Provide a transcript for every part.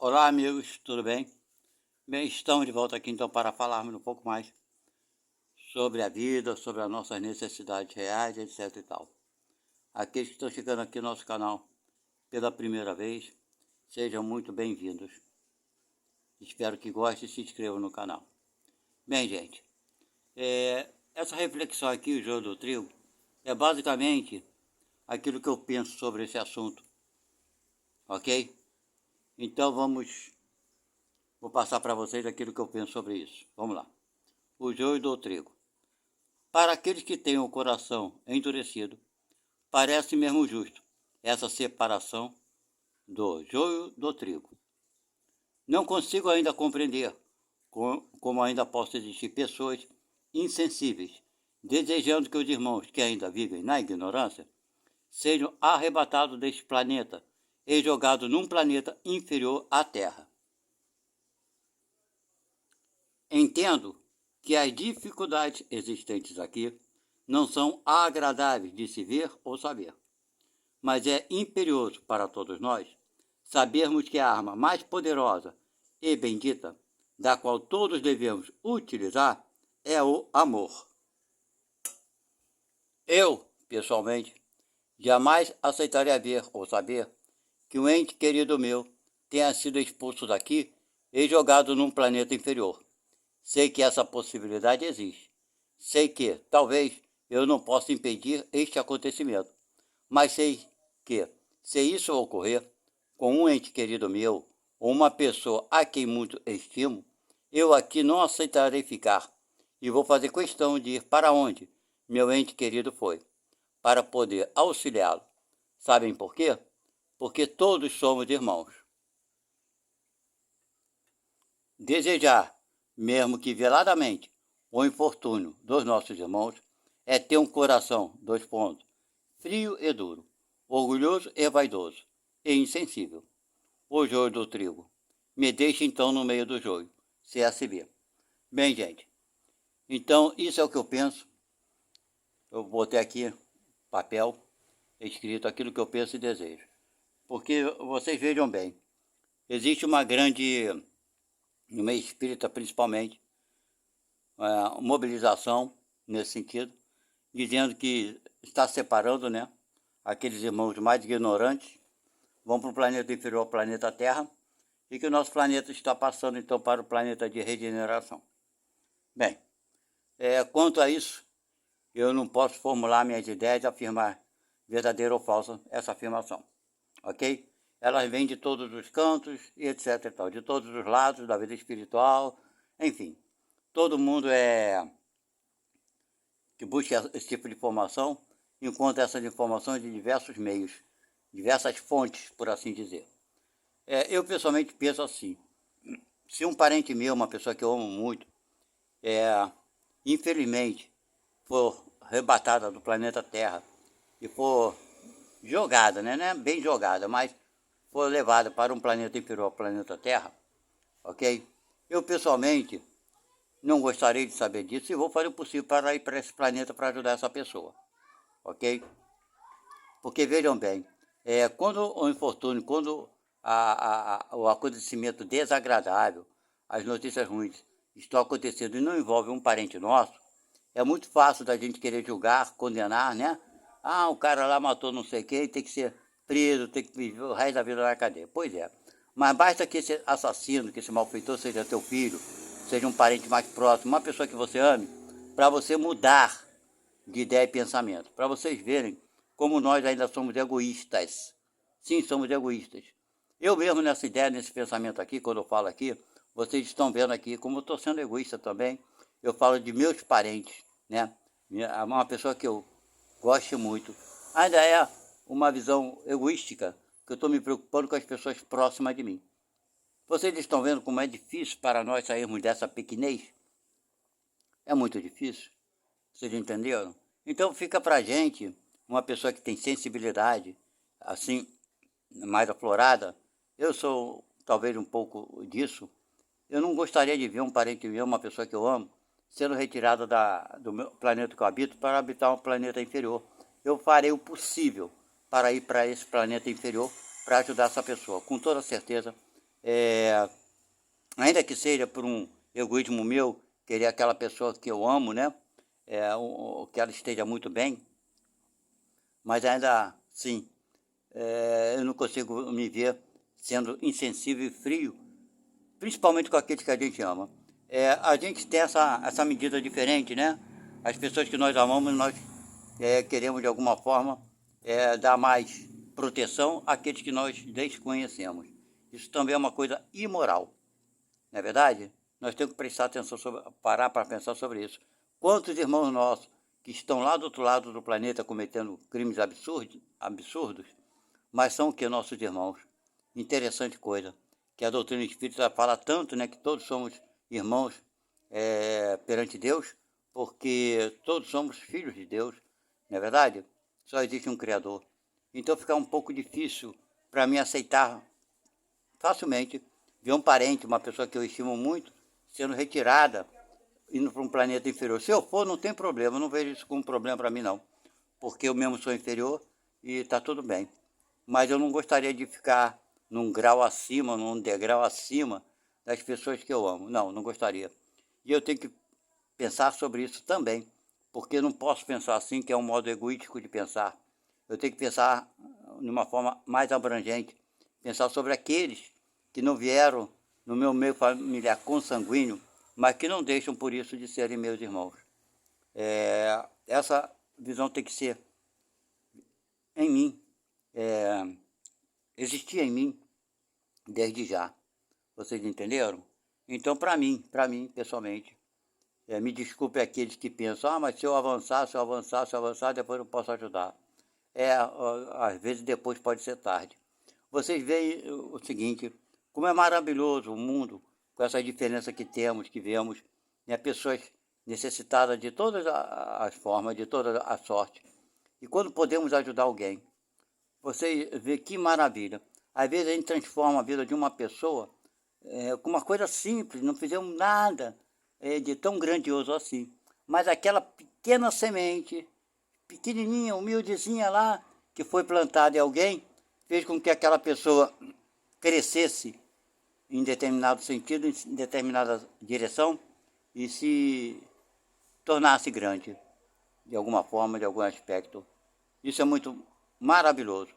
Olá, amigos, tudo bem? Bem, estamos de volta aqui então para falarmos um pouco mais sobre a vida, sobre as nossas necessidades reais, etc e tal. Aqueles que estão chegando aqui no nosso canal pela primeira vez, sejam muito bem-vindos. Espero que gostem e se inscrevam no canal. Bem, gente, essa reflexão aqui, o joio do trigo, é basicamente aquilo que eu penso sobre esse assunto, ok? Então vou passar para vocês aquilo que eu penso sobre isso. Vamos lá. O joio do trigo. Para aqueles que têm o coração endurecido, parece mesmo justo essa separação do joio do trigo. Não consigo ainda compreender como ainda possam existir pessoas insensíveis, desejando que os irmãos que ainda vivem na ignorância sejam arrebatados deste planeta e jogados num planeta inferior à Terra. Entendo que as dificuldades existentes aqui não são agradáveis de se ver ou saber, mas é imperioso para todos nós sabermos que a arma mais poderosa e bendita, da qual todos devemos utilizar, é o amor. Eu, pessoalmente, jamais aceitaria ver ou saber que um ente querido meu tenha sido expulso daqui e jogado num planeta inferior. Sei que essa possibilidade existe. Sei que, talvez, eu não possa impedir este acontecimento. Mas sei que, se isso ocorrer com um ente querido meu, ou uma pessoa a quem muito estimo, eu aqui não aceitarei ficar. E vou fazer questão de ir para onde meu ente querido foi, para poder auxiliá-lo. Sabem por quê? Porque todos somos irmãos. Desejar, mesmo que veladamente, o infortúnio dos nossos irmãos é ter um coração, frio e duro, orgulhoso e vaidoso, e insensível. O joio do trigo. Me deixa então no meio do joio, CSB. Bem, gente, então isso é o que eu penso. Eu botei aqui papel, escrito aquilo que eu penso e desejo. Porque vocês vejam bem, existe uma grande, no meio espírita principalmente, mobilização nesse sentido, dizendo que está separando, né, aqueles irmãos mais ignorantes, vão para o planeta inferior ao planeta Terra, e que o nosso planeta está passando então para o planeta de regeneração. Bem, quanto a isso, eu não posso formular minhas ideias e afirmar verdadeira ou falsa essa afirmação, ok? Elas vêm de todos os cantos e etc e tal, de todos os lados da vida espiritual, enfim. Todo mundo que busca esse tipo de informação encontra essas informações de diversos meios, diversas fontes, por assim dizer. Eu pessoalmente penso assim, se um parente meu, uma pessoa que eu amo muito, infelizmente for arrebatada do planeta Terra e for jogada, né? Não é bem jogada, mas for levada para um planeta inferior ao planeta Terra, ok? Eu pessoalmente não gostaria de saber disso e vou fazer o possível para ir para esse planeta para ajudar essa pessoa, ok? Porque vejam bem, quando o infortúnio, quando o acontecimento desagradável, as notícias ruins estão acontecendo e não envolve um parente nosso, é muito fácil da gente querer julgar, condenar, né? Ah, o cara lá matou não sei quem, tem que ser preso, tem que viver o resto da vida na cadeia. Pois é, mas basta que esse assassino, que esse malfeitor seja teu filho, seja um parente mais próximo, uma pessoa que você ame, para você mudar de ideia e pensamento, para vocês verem como nós ainda somos egoístas. Sim, somos egoístas. Eu mesmo nessa ideia, nesse pensamento aqui, quando eu falo aqui, vocês estão vendo aqui como eu estou sendo egoísta também. Eu falo de meus parentes, né? Uma pessoa que eu gosto muito. Ainda é uma visão egoística, que eu estou me preocupando com as pessoas próximas de mim. Vocês estão vendo como é difícil para nós sairmos dessa pequenez? É muito difícil. Vocês entenderam? Então fica pra gente, uma pessoa que tem sensibilidade, assim, mais aflorada, eu sou talvez um pouco disso, eu não gostaria de ver um parente meu, uma pessoa que eu amo, sendo retirada do meu planeta que eu habito para habitar um planeta inferior. Eu farei o possível para ir para esse planeta inferior para ajudar essa pessoa. Com toda certeza, ainda que seja por um egoísmo meu, querer aquela pessoa que eu amo, né? Que ela esteja muito bem, mas ainda assim, eu não consigo me ver sendo insensível e frio, principalmente com aqueles que a gente ama. A gente tem essa medida diferente, né? As pessoas que nós amamos, nós queremos de alguma forma dar mais proteção àqueles que nós desconhecemos. Isso também é uma coisa imoral, não é verdade? Nós temos que prestar atenção, parar para pensar sobre isso. Quantos irmãos nossos que estão lá do outro lado do planeta cometendo crimes absurdos, mas são o que? Nossos irmãos. Interessante coisa, que a doutrina espírita fala tanto, né, que todos somos irmãos perante Deus, porque todos somos filhos de Deus, não é verdade? Só existe um Criador. Então fica um pouco difícil para mim aceitar facilmente ver um parente, uma pessoa que eu estimo muito, sendo retirada, indo para um planeta inferior. Se eu for, não tem problema, eu não vejo isso como um problema para mim, não. Porque eu mesmo sou inferior e está tudo bem. Mas eu não gostaria de ficar num grau acima, num degrau acima das pessoas que eu amo. Não, não gostaria. E eu tenho que pensar sobre isso também, porque eu não posso pensar assim, que é um modo egoístico de pensar. Eu tenho que pensar de uma forma mais abrangente, pensar sobre aqueles que não vieram no meu meio familiar consanguíneo, mas que não deixam por isso de serem meus irmãos. Essa visão tem que ser em mim, existir em mim desde já. Vocês entenderam? Então, para mim, pessoalmente, me desculpe aqueles que pensam, mas se eu avançar, depois eu posso ajudar. Às vezes depois pode ser tarde. Vocês veem o seguinte, como é maravilhoso o mundo, com essa diferença que temos, que vemos, né? Pessoas necessitadas de todas as formas, de toda a sorte. E quando podemos ajudar alguém, você vê que maravilha. Às vezes a gente transforma a vida de uma pessoa com uma coisa simples, não fizemos nada de tão grandioso assim. Mas aquela pequena semente, pequenininha, humildezinha lá, que foi plantada em alguém, fez com que aquela pessoa crescesse em determinado sentido, em determinada direção, e se tornasse grande, de alguma forma, de algum aspecto. Isso é muito maravilhoso.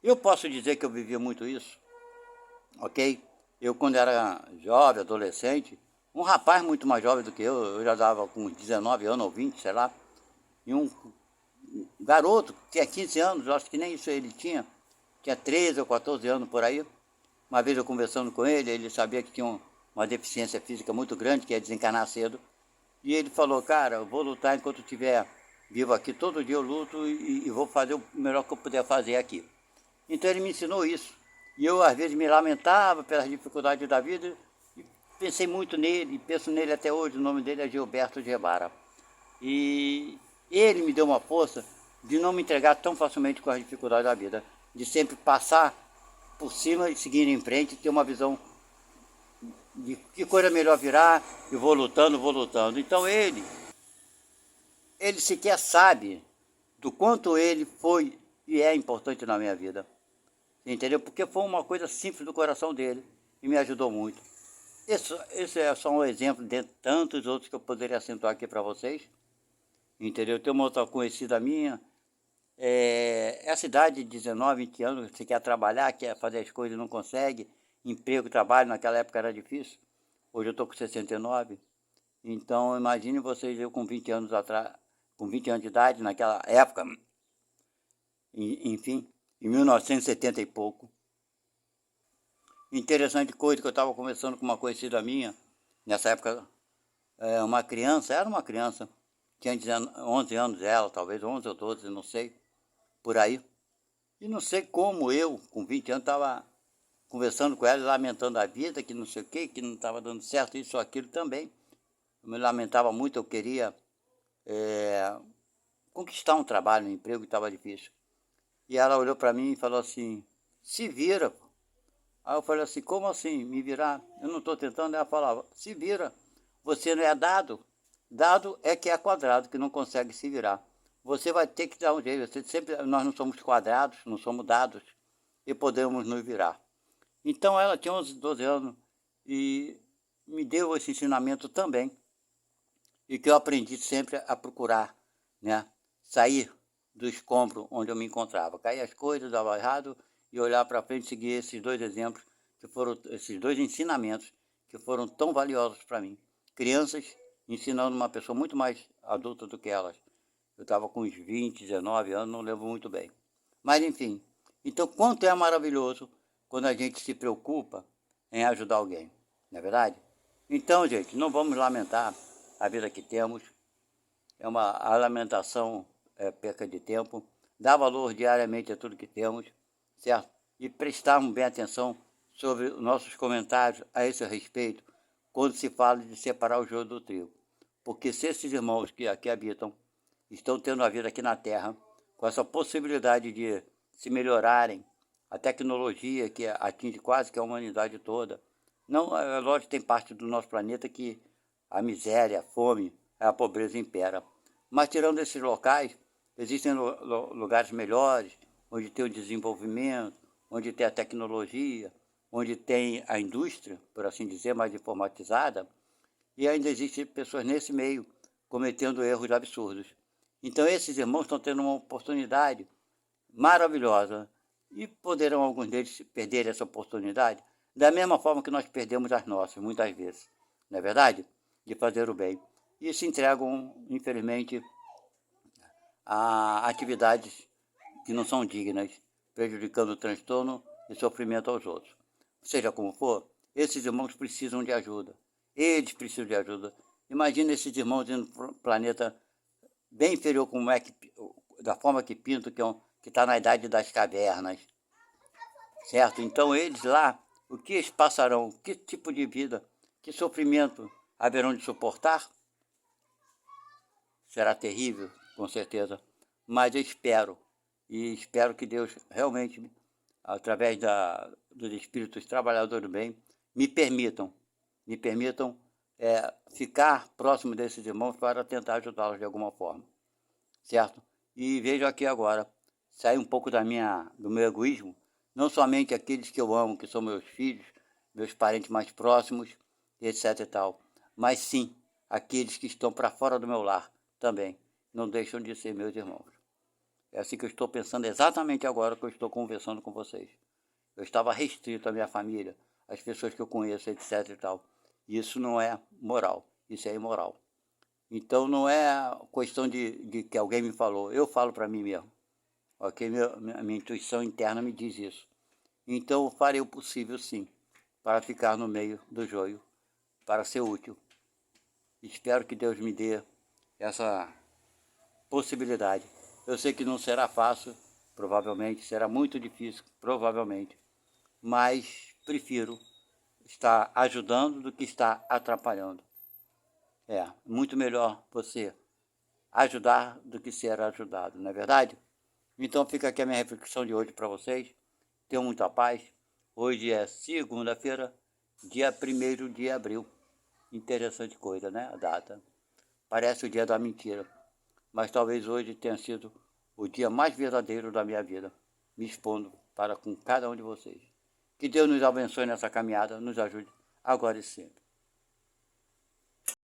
Eu posso dizer que eu vivia muito isso, ok? Eu, quando era jovem, adolescente, um rapaz muito mais jovem do que eu já dava com 19 anos ou 20, sei lá, e um garoto que tinha 15 anos, eu acho que nem isso ele tinha 13 ou 14 anos por aí. Uma vez eu conversando com ele, ele sabia que tinha uma deficiência física muito grande, que ia desencarnar cedo, e ele falou, cara, eu vou lutar enquanto eu estiver vivo aqui, todo dia eu luto e vou fazer o melhor que eu puder fazer aqui. Então ele me ensinou isso. E eu às vezes me lamentava pelas dificuldades da vida e pensei muito nele, e penso nele até hoje, o nome dele é Gilberto Gebara. E ele me deu uma força de não me entregar tão facilmente com as dificuldades da vida, de sempre passar por cima e seguir em frente, ter uma visão de que coisa melhor virá, e vou lutando, vou lutando. Então ele sequer sabe do quanto ele foi e é importante na minha vida. Entendeu? Porque foi uma coisa simples do coração dele e me ajudou muito. Esse é só um exemplo de tantos outros que eu poderia acentuar aqui para vocês. Entendeu? Tem uma outra conhecida minha, essa idade de 19, 20 anos, você quer trabalhar, quer fazer as coisas, não consegue, emprego, trabalho, naquela época era difícil. Hoje eu estou com 69. Então imagine vocês, eu com 20 anos atrás, com 20 anos de idade, naquela época, enfim, em 1970 e pouco. Interessante coisa que eu estava conversando com uma conhecida minha, nessa época, uma criança, era uma criança, tinha 11 anos ela, talvez 11 ou 12, não sei, por aí. E não sei como eu, com 20 anos, estava conversando com ela, lamentando a vida, que não sei o quê, que não estava dando certo, isso ou aquilo também. Eu me lamentava muito, eu queria conquistar um trabalho, um emprego, que estava difícil. E ela olhou para mim e falou assim, se vira. Aí eu falei assim, como assim, me virar? Eu não estou tentando. Ela falava, se vira, você não é dado. Dado é que é quadrado, que não consegue se virar. Você vai ter que dar um jeito. Nós não somos quadrados, não somos dados, e podemos nos virar. Então ela tinha 11, 12 anos e me deu esse ensinamento também, e que eu aprendi sempre a procurar, né, sair do escombro onde eu me encontrava, cair as coisas, dava errado, e olhar para frente e seguir esses dois exemplos, que foram esses dois ensinamentos que foram tão valiosos para mim. Crianças ensinando uma pessoa muito mais adulta do que elas. Eu estava com uns 20, 19 anos, não lembro muito bem. Mas enfim, então quanto é maravilhoso quando a gente se preocupa em ajudar alguém, não é verdade? Então, gente, não vamos lamentar a vida que temos. A lamentação é perca de tempo. Dá valor diariamente a tudo que temos, certo? E prestarmos bem atenção sobre os nossos comentários a esse respeito, quando se fala de separar o joio do trigo. Porque se esses irmãos que aqui habitam estão tendo a vida aqui na Terra, com essa possibilidade de se melhorarem, a tecnologia que atinge quase que a humanidade toda, não, é lógico que tem parte do nosso planeta que a miséria, a fome, a pobreza impera. Mas tirando esses locais, existem lugares melhores, onde tem o desenvolvimento, onde tem a tecnologia, onde tem a indústria, por assim dizer, mais informatizada, e ainda existem pessoas nesse meio cometendo erros absurdos. Então esses irmãos estão tendo uma oportunidade maravilhosa e poderão alguns deles perder essa oportunidade da mesma forma que nós perdemos as nossas, muitas vezes, não é verdade? De fazer o bem. E se entregam, infelizmente, a atividades que não são dignas, prejudicando o transtorno e sofrimento aos outros. Seja como for, esses irmãos precisam de ajuda. Eles precisam de ajuda. Imagina esses irmãos indo para um planeta bem inferior como é que, da forma que pinto, que está na idade das cavernas, certo? Então eles lá, o que eles passarão, que tipo de vida, que sofrimento haverão de suportar? Será terrível, com certeza, mas eu espero, e espero que Deus realmente, através dos espíritos trabalhadores do bem, me permitam ficar próximo desses irmãos para tentar ajudá-los de alguma forma, certo? E vejo aqui agora, sair um pouco do meu egoísmo, não somente aqueles que eu amo, que são meus filhos, meus parentes mais próximos, etc e tal, mas sim aqueles que estão para fora do meu lar também, não deixam de ser meus irmãos. É assim que eu estou pensando exatamente agora que eu estou conversando com vocês. Eu estava restrito à minha família, às pessoas que eu conheço, etc e tal. Isso não é moral, isso é imoral. Então não é questão de que alguém me falou, eu falo para mim mesmo. Ok? Minha intuição interna me diz isso. Então eu farei o possível sim, para ficar no meio do joio, para ser útil. Espero que Deus me dê essa possibilidade. Eu sei que não será fácil, provavelmente, será muito difícil, provavelmente, mas prefiro estar ajudando do que estar atrapalhando. É muito melhor você ajudar do que ser ajudado, não é verdade? Então fica aqui a minha reflexão de hoje para vocês. Tenham muita paz. Hoje é segunda-feira, dia 1º de abril. Interessante coisa, né? A data. Parece o dia da mentira. Mas talvez hoje tenha sido o dia mais verdadeiro da minha vida, me expondo para com cada um de vocês. Que Deus nos abençoe nessa caminhada, nos ajude agora e sempre.